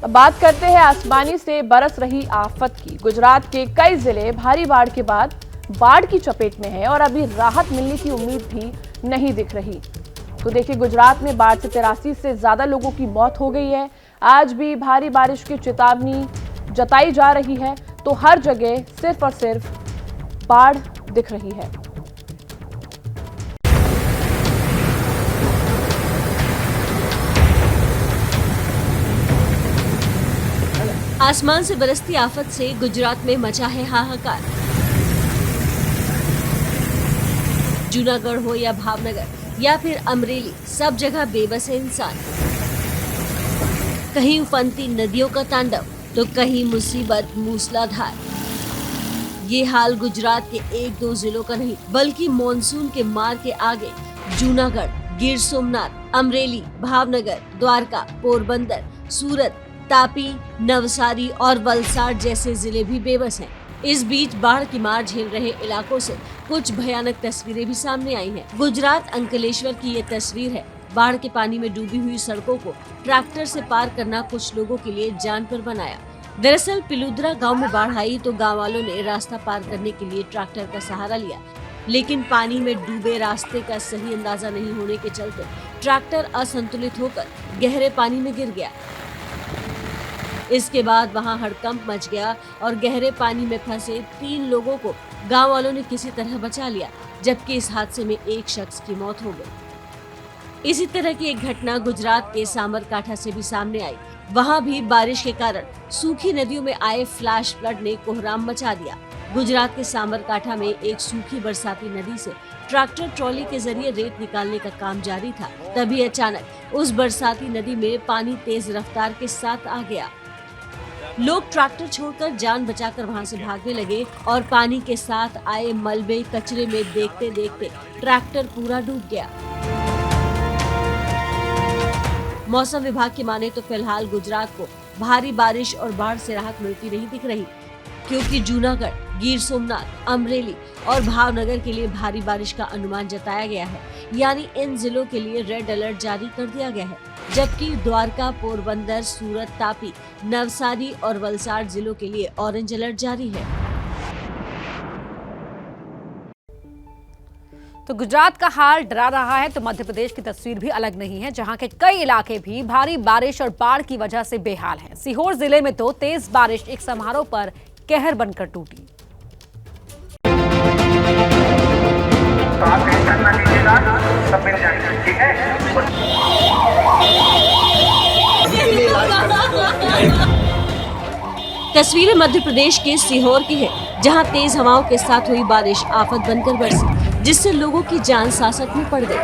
अब बात करते हैं आसमानी से बरस रही आफत की। गुजरात के कई जिले भारी बाढ़ के बाद बाढ़ की चपेट में है और अभी राहत मिलने की उम्मीद भी नहीं दिख रही। तो देखिए, गुजरात में बाढ़ से 83 से ज्यादा लोगों की मौत हो गई है। आज भी भारी बारिश की चेतावनी जताई जा रही है, तो हर जगह सिर्फ और सिर्फ बाढ़ दिख रही है। आसमान से बरसती आफत से गुजरात में मचा है हाहाकार। जूनागढ़ हो या भावनगर या फिर अमरेली, सब जगह बेबस है इंसान। कहीं उफनती नदियों का तांडव तो कहीं मुसीबत मूसलाधार। ये हाल गुजरात के एक दो जिलों का नहीं, बल्कि मॉनसून के मार के आगे जूनागढ़, गिर सोमनाथ, अमरेली, भावनगर, द्वारका, पोरबंदर, सूरत, तापी, नवसारी और वलसाड जैसे जिले भी बेबस हैं। इस बीच बाढ़ की मार झेल रहे इलाकों से कुछ भयानक तस्वीरें भी सामने आई हैं। गुजरात अंकलेश्वर की ये तस्वीर है। बाढ़ के पानी में डूबी हुई सड़कों को ट्रैक्टर से पार करना कुछ लोगों के लिए जान पर बनाया। दरअसल पिलुद्रा गांव में बाढ़ आई तो गांव वालों ने रास्ता पार करने के लिए ट्रैक्टर का सहारा लिया, लेकिन पानी में डूबे रास्ते का सही अंदाजा नहीं होने के चलते ट्रैक्टर असंतुलित होकर गहरे पानी में गिर गया। इसके बाद वहां हड़कंप मच गया और गहरे पानी में फंसे 3 लोगों को गांव वालों ने किसी तरह बचा लिया, जबकि इस हादसे में एक शख्स की मौत हो गई। इसी तरह की एक घटना गुजरात के सामरकाठा से भी सामने आई। वहां भी बारिश के कारण सूखी नदियों में आए फ्लैश फ्लड ने कोहराम मचा दिया। गुजरात के सामरकाठा में एक सूखी बरसाती नदी से ट्रैक्टर ट्रॉली के जरिए रेत निकालने का काम जारी था। तभी अचानक उस बरसाती नदी में पानी तेज रफ्तार के साथ आ गया। लोग ट्रैक्टर छोड़कर जान बचाकर वहां से भागने लगे और पानी के साथ आए मलबे कचरे में देखते देखते ट्रैक्टर पूरा डूब गया। मौसम विभाग की माने तो फिलहाल गुजरात को भारी बारिश और बाढ़ से राहत मिलती नहीं दिख रही, क्योंकि जूनागढ़, गिर सोमनाथ, अमरेली और भावनगर के लिए भारी बारिश का अनुमान जताया गया है। यानी इन जिलों के लिए रेड अलर्ट जारी कर दिया गया है, जबकि द्वारका, पोरबंदर, सूरत, तापी, नवसारी और वलसाड जिलों के लिए ऑरेंज अलर्ट जारी है। तो गुजरात का हाल डरा रहा है, तो मध्य प्रदेश की तस्वीर भी अलग नहीं है, जहां के कई इलाके भी भारी बारिश और बाढ़ की वजह से बेहाल हैं। सीहोर जिले में तो तेज बारिश एक समारोह पर कहर बनकर टूटी। तस्वीरें मध्य प्रदेश के सीहोर की है, जहां तेज हवाओं के साथ हुई बारिश आफत बनकर बरसी, जिससे लोगों की जान सासत में पड़ गई।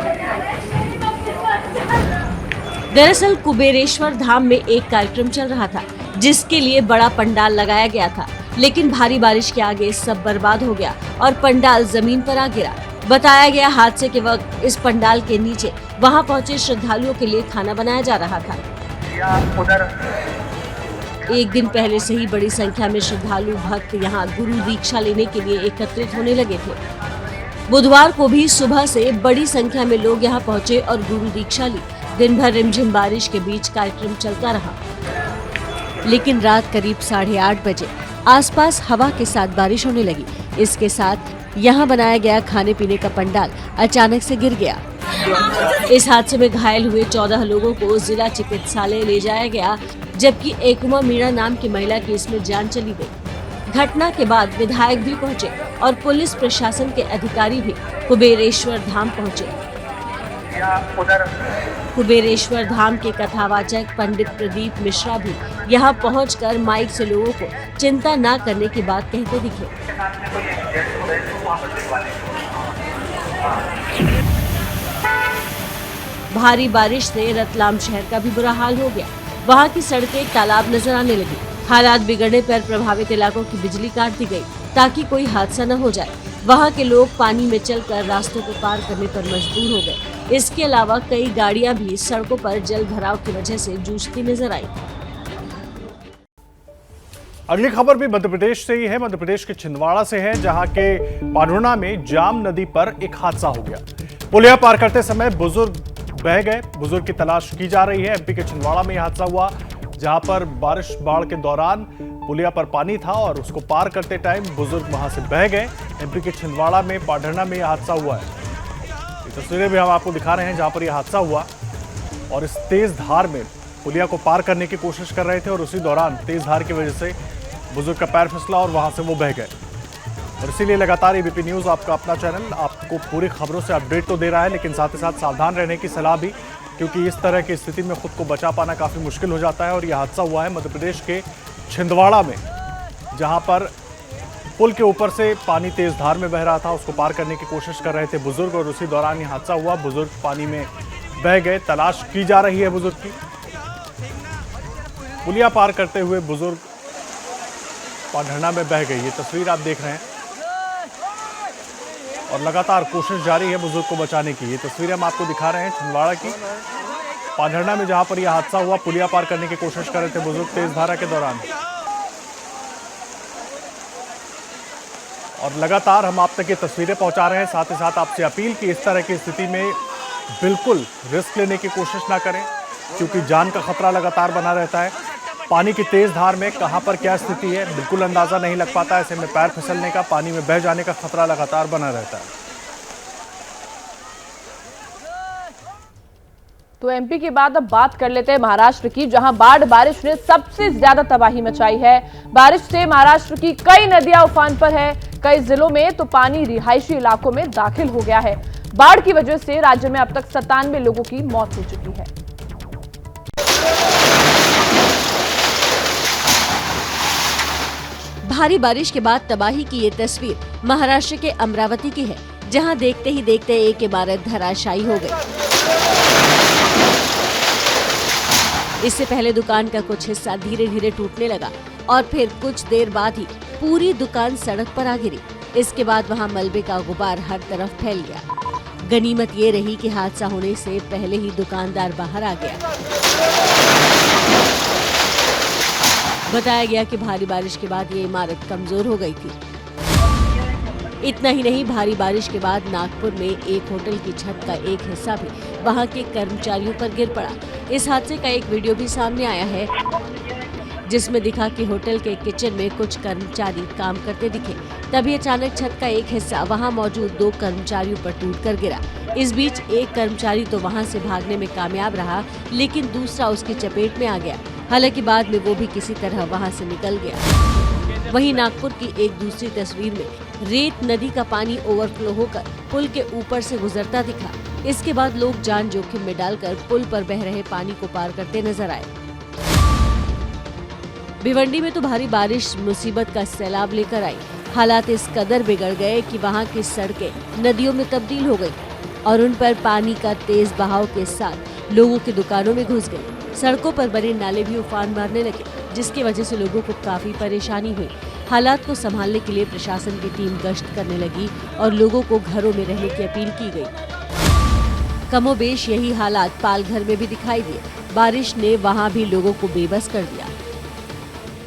दरअसल कुबेरेश्वर धाम में एक कार्यक्रम चल रहा था, जिसके लिए बड़ा पंडाल लगाया गया था, लेकिन भारी बारिश के आगे सब बर्बाद हो गया और पंडाल जमीन पर आ गिरा। बताया गया हादसे के वक्त इस पंडाल के नीचे वहां पहुंचे श्रद्धालुओं के लिए खाना बनाया जा रहा था। एक दिन पहले से ही बड़ी संख्या में श्रद्धालु भक्त यहां गुरु दीक्षा लेने के लिए एकत्रित होने लगे थे। बुधवार को भी सुबह से बड़ी संख्या में लोग यहां पहुंचे और गुरु दीक्षा ली। दिन भर रिमझिम बारिश के बीच कार्यक्रम चलता रहा, लेकिन रात करीब 8:30 बजे आसपास हवा के साथ बारिश होने लगी। इसके साथ यहाँ बनाया गया खाने पीने का पंडाल अचानक से गिर गया। इस हादसे में घायल हुए 14 लोगों को जिला चिकित्सालय ले जाया गया, जबकि एकमा मीणा नाम की महिला की इसमें जान चली गई। घटना के बाद विधायक भी पहुंचे और पुलिस प्रशासन के अधिकारी भी कुबेरेश्वर धाम पहुंचे। कुबेरेश्वर धाम के कथावाचक पंडित प्रदीप मिश्रा भी यहां पहुंचकर माइक से लोगों को चिंता न करने की बात कहते दिखे। भारी बारिश से रतलाम शहर का भी बुरा हाल हो गया। वहां की सड़कें तालाब नजर आने लगी। हालात बिगड़ने पर प्रभावित इलाकों की बिजली काट दी गई, ताकि कोई हादसा न हो जाए। वहां के लोग पानी में चलकर रास्तों को पार करने पर मजबूर हो गए। इसके अलावा कई गाड़ियां भी सड़कों पर जल भराव की वजह से जूझती नजर आई। अगली खबर भी मध्य प्रदेश से ही है। मध्य प्रदेश के छिंदवाड़ा से है, जहां के पांढुर्णा में जाम नदी पर एक हादसा हो गया। पुलिया पार करते समय बुजुर्ग बह गए। बुजुर्ग की तलाश की जा रही है। एमपी के छिंदवाड़ा में यह हादसा हुआ। जहां पर बाढ़ के दौरान पुलिया पर पानी था और उसको पार करते टाइम बुजुर्ग वहां से बह गए। एमपी के छिंदवाड़ा में पाढरना में यह हादसा हुआ है। ये तस्वीरें भी हम आपको दिखा रहे हैं जहां पर यह हादसा हुआ और इस तेज धार में पुलिया को पार करने की कोशिश कर रहे थे और उसी दौरान तेज धार की वजह से बुजुर्ग का पैर फिसला और वहां से वो बह गए। और इसीलिए लगातार एबीपी न्यूज़, आपका अपना चैनल, आपको पूरी खबरों से अपडेट तो दे रहा है, लेकिन साथ ही साथ सावधान रहने की सलाह भी, क्योंकि इस तरह की स्थिति में खुद को बचा पाना काफ़ी मुश्किल हो जाता है। और यह हादसा हुआ है मध्य प्रदेश के छिंदवाड़ा में, जहां पर पुल के ऊपर से पानी तेज धार में बह रहा था, उसको पार करने की कोशिश कर रहे थे बुजुर्ग और उसी दौरान यह हादसा हुआ। बुजुर्ग पानी में बह गए। तलाश की जा रही है बुजुर्ग की। पुलिया पार करते हुए बुजुर्ग पाढरना में बह गई। ये तस्वीर आप देख रहे हैं और लगातार कोशिश जारी है बुजुर्ग को बचाने की। ये तस्वीरें हम आपको दिखा रहे हैं छिंदवाड़ा की, पाढरना में, जहां पर यह हादसा हुआ। पुलिया पार करने की कोशिश कर रहे थे बुजुर्ग तेज धारा के दौरान। और लगातार हम आप तक ये तस्वीरें पहुंचा रहे हैं। साथ ही साथ आपसे अपील की इस तरह की स्थिति में बिल्कुल रिस्क लेने की कोशिश ना करें, क्योंकि जान का खतरा लगातार बना रहता है। पानी की तेज धार में कहां पर क्या स्थिति है बिल्कुल अंदाजा नहीं लग पाता। ऐसे में पैर फिसलने का, पानी में बह जाने का खतरा लगातार बना रहता है। तो एमपी के बाद अब बात कर लेते हैं महाराष्ट्र की, जहां बारिश ने सबसे ज्यादा तबाही मचाई है। बारिश से महाराष्ट्र की कई नदियां उफान पर है। कई जिलों में तो पानी रिहायशी इलाकों में दाखिल हो गया है। बाढ़ की वजह से राज्य में अब तक 97 लोगों की मौत हो चुकी है। भारी बारिश के बाद तबाही की ये तस्वीर महाराष्ट्र के अमरावती की है, जहां देखते ही देखते एक इमारत धराशायी हो गई। इससे पहले दुकान का कुछ हिस्सा धीरे धीरे टूटने लगा और फिर कुछ देर बाद ही पूरी दुकान सड़क पर आ गिरी। इसके बाद वहां मलबे का गुबार हर तरफ फैल गया। गनीमत ये रही कि हादसा होने से पहले ही दुकानदार बाहर आ गया। बताया गया कि भारी बारिश के बाद ये इमारत कमजोर हो गई थी। इतना ही नहीं, भारी बारिश के बाद नागपुर में एक होटल की छत का एक हिस्सा भी वहां के कर्मचारियों पर गिर पड़ा। इस हादसे का एक वीडियो भी सामने आया है, जिसमें दिखा कि होटल के किचन में कुछ कर्मचारी काम करते दिखे। तभी अचानक छत का एक हिस्सा वहां मौजूद 2 कर्मचारियों पर टूटकर गिरा। इस बीच एक कर्मचारी तो वहां से भागने में कामयाब रहा, लेकिन दूसरा उसकी चपेट में आ गया। हालांकि बाद में वो भी किसी तरह वहां से निकल गया। वहीं नागपुर की एक दूसरी तस्वीर में रेत नदी का पानी ओवरफ्लो होकर पुल के ऊपर से गुजरता दिखा। इसके बाद लोग जान जोखिम में डालकर पुल पर बह रहे पानी को पार करते नजर आए। भिवंडी में तो भारी बारिश मुसीबत का सैलाब लेकर आई। हालात इस कदर बिगड़ गए कि वहां की सड़कें नदियों में तब्दील हो गई और उन पर पानी का तेज बहाव के साथ लोगों की दुकानों में घुस गई। सड़कों पर बने नाले भी उफान मारने लगे, जिसकी वजह से लोगों को काफी परेशानी हुई। हालात को संभालने के लिए प्रशासन की टीम गश्त करने लगी और लोगों को घरों में रहने की अपील की गई। कमोबेश यही हालात पालघर में भी दिखाई दिए। बारिश ने वहां भी लोगों को बेबस कर दिया।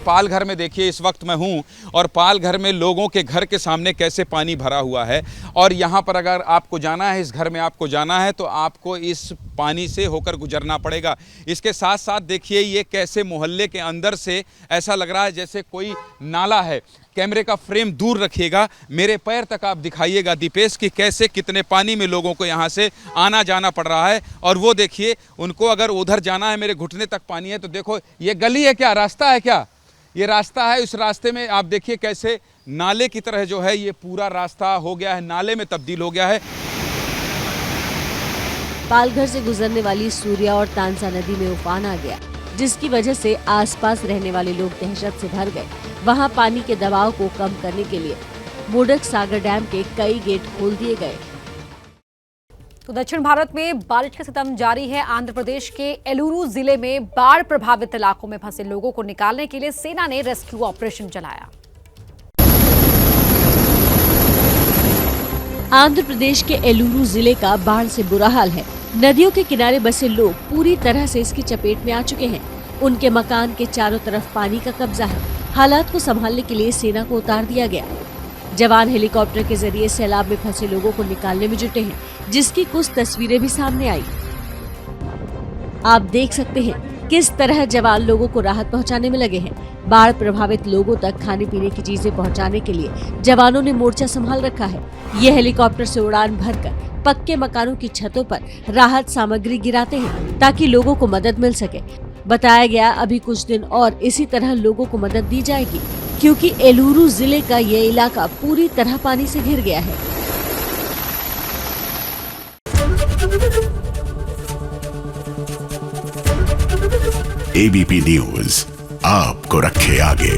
पालघर में देखिए इस वक्त मैं हूं और पालघर में लोगों के घर के सामने कैसे पानी भरा हुआ है। और यहां पर अगर आपको जाना है, इस घर में आपको जाना है, तो आपको इस पानी से होकर गुजरना पड़ेगा। इसके साथ साथ देखिए ये कैसे मोहल्ले के अंदर से ऐसा लग रहा है जैसे कोई नाला है। कैमरे का फ्रेम दूर रखिएगा, मेरे पैर तक आप दिखाइएगा दीपेश कि कैसे कितने पानी में लोगों को यहाँ से आना जाना पड़ रहा है। और वो देखिए उनको अगर उधर जाना है, मेरे घुटने तक पानी है, तो देखो ये गली है क्या, रास्ता है क्या, ये रास्ता है। इस रास्ते में आप देखिए कैसे नाले की तरह जो है ये पूरा रास्ता हो गया है, नाले में तब्दील हो गया है। पालघर से गुजरने वाली सूर्या और तानसा नदी में उफान आ गया, जिसकी वजह से आसपास रहने वाले लोग दहशत से भर गए। वहां पानी के दबाव को कम करने के लिए मोडक सागर डैम के कई गेट खोल दिए गए। तो दक्षिण भारत में बारिश का सितम जारी है। आंध्र प्रदेश के एलुरु जिले में बाढ़ प्रभावित इलाकों में फंसे लोगों को निकालने के लिए सेना ने रेस्क्यू ऑपरेशन चलाया। आंध्र प्रदेश के एलुरु जिले का बाढ़ से बुरा हाल है। नदियों के किनारे बसे लोग पूरी तरह से इसकी चपेट में आ चुके हैं। उनके मकान के चारों तरफ पानी का कब्जा है। हालात को संभालने के लिए सेना को उतार दिया गया। जवान हेलीकॉप्टर के जरिए सैलाब में फंसे लोगों को निकालने में जुटे हैं, जिसकी कुछ तस्वीरें भी सामने आई। आप देख सकते हैं किस तरह जवान लोगों को राहत पहुंचाने में लगे हैं। बाढ़ प्रभावित लोगों तक खाने पीने की चीजें पहुंचाने के लिए जवानों ने मोर्चा संभाल रखा है। ये हेलीकॉप्टर से उड़ान भरकर पक्के मकानों की छतों पर राहत सामग्री गिराते हैं ताकि लोगों को मदद मिल सके। बताया गया अभी कुछ दिन और इसी तरह लोगों को मदद दी जाएगी, क्योंकि एलुरु जिले का ये इलाका पूरी तरह पानी से घिर गया है। एबीपी न्यूज आपको रखे आगे।